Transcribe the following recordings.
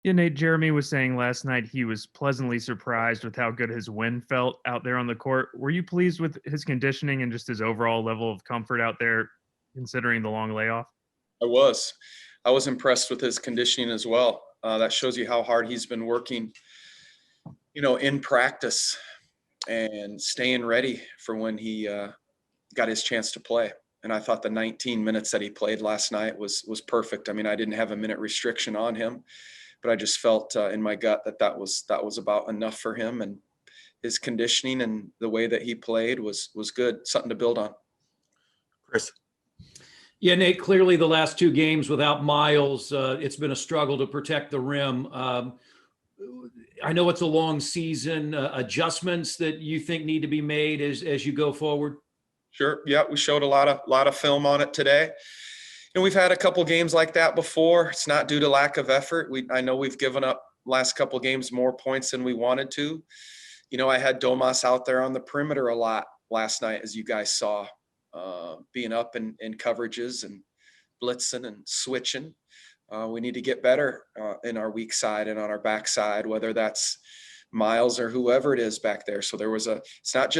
Yeah, Nate, Jeremy was saying last night he was pleasantly surprised with how good his wind felt out there on the court. Were you pleased with his conditioning and just his overall level of comfort out there, considering the long layoff? I was. I was impressed with his conditioning as well. That shows you how hard he's been working, in practice and staying ready for when he got his chance to play. And I thought the 19 minutes that he played last night was perfect. I mean, I didn't have a minute restriction on him, but I just felt in my gut that was about enough for him. And his conditioning and the way that he played was good, something to build on. Chris. Yeah, Nate, clearly the last two games without Myles, it's been a struggle to protect the rim. I know it's a long season. Adjustments that you think need to be made as you go forward? Sure. Yeah, we showed a lot of film on it today. We've had a couple games like that before. It's not due to lack of effort. I know we've given up last couple games more points than we wanted to. I had Domas out there on the perimeter a lot last night, as you guys saw, being up in coverages and blitzing and switching. We need to get better in our weak side and on our back side, whether that's Myles or whoever it is back there. So it's not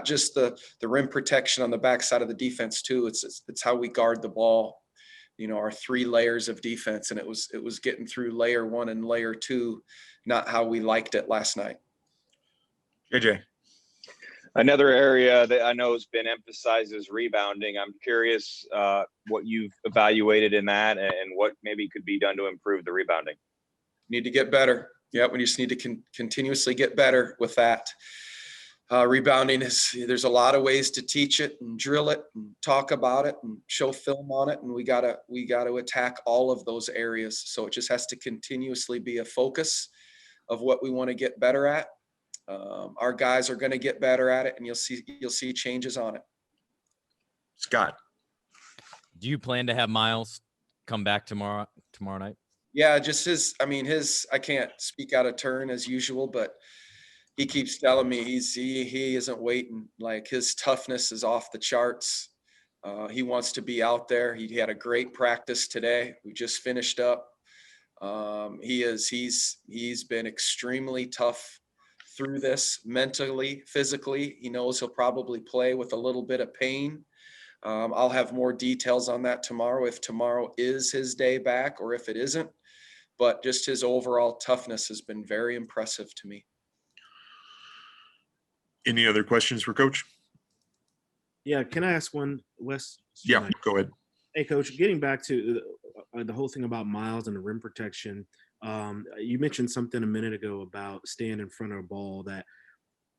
just the rim protection on the backside of the defense too. It's how we guard the ball. Our three layers of defense, and it was getting through layer one and layer two, not how we liked it last night. JJ. Another area that I know has been emphasized is rebounding. I'm curious what you've evaluated in that and what maybe could be done to improve the rebounding. Need to get better. Yeah, we just need to continuously get better with that. Rebounding there's a lot of ways to teach it and drill it and talk about it and show film on it. And we gotta attack all of those areas. So it just has to continuously be a focus of what we want to get better at. Our guys are going to get better at it, and you'll see changes on it. Scott. Do you plan to have Myles come back tomorrow night? Yeah, just I can't speak out of turn as usual, but he keeps telling me he isn't waiting. Like, his toughness is off the charts. He wants to be out there. He had a great practice today. We just finished up. He's been extremely tough through this mentally, physically. He knows he'll probably play with a little bit of pain. I'll have more details on that tomorrow, if tomorrow is his day back or if it isn't. But just his overall toughness has been very impressive to me. Any other questions for Coach? Yeah, can I ask one, Wes? Yeah, go ahead. Hey, Coach, getting back to the whole thing about Myles and the rim protection, you mentioned something a minute ago about staying in front of a ball, that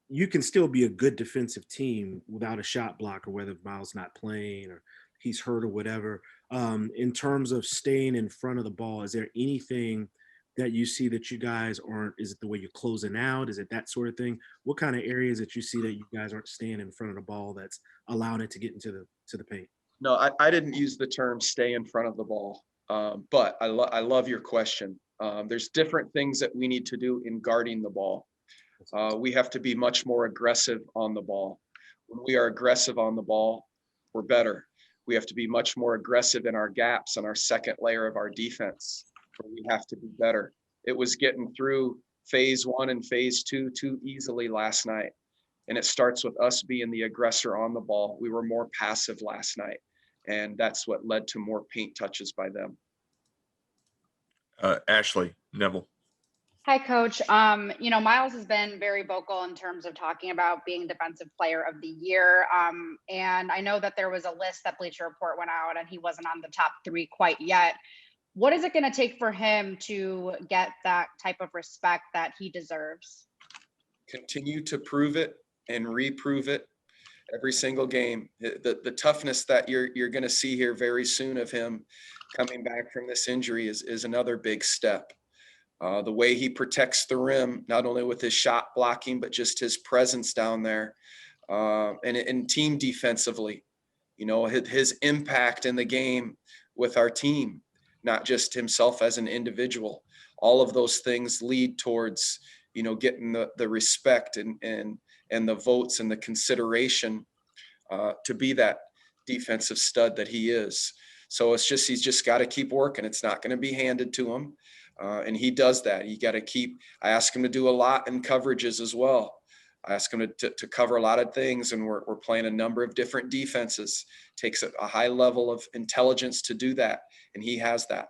you can still be a good defensive team without a shot blocker, whether Myles not playing or he's hurt or whatever. In terms of staying in front of the ball, is there anything that you see that you guys aren't? Is it the way you're closing out? Is it that sort of thing? What kind of areas that you see that you guys aren't staying in front of the ball that's allowing it to get into the paint? No, I didn't use the term stay in front of the ball, but I love your question. There's different things that we need to do in guarding the ball. We have to be much more aggressive on the ball. When we are aggressive on the ball, we're better. We have to be much more aggressive in our gaps on our second layer of our defense, where we have to be better. It was getting through phase one and phase two too easily last night. And it starts with us being the aggressor on the ball. We were more passive last night, and that's what led to more paint touches by them. Ashley Neville. Hi, Coach. Myles has been very vocal in terms of talking about being Defensive Player of the Year. And I know that there was a list that Bleacher Report went out, and he wasn't on the top 3 quite yet. What is it going to take for him to get that type of respect that he deserves? Continue to prove it and reprove it every single game. The toughness that you're going to see here very soon of him coming back from this injury is another big step. The way he protects the rim, not only with his shot blocking, but just his presence down there, and team defensively, his impact in the game with our team, not just himself as an individual. All of those things lead towards, getting the respect and the votes and the consideration to be that defensive stud that he is. So he's just got to keep working. It's not going to be handed to him. And he does that. I ask him to do a lot in coverages as well. I ask him to cover a lot of things, and we're playing a number of different defenses. Takes a high level of intelligence to do that, and he has that.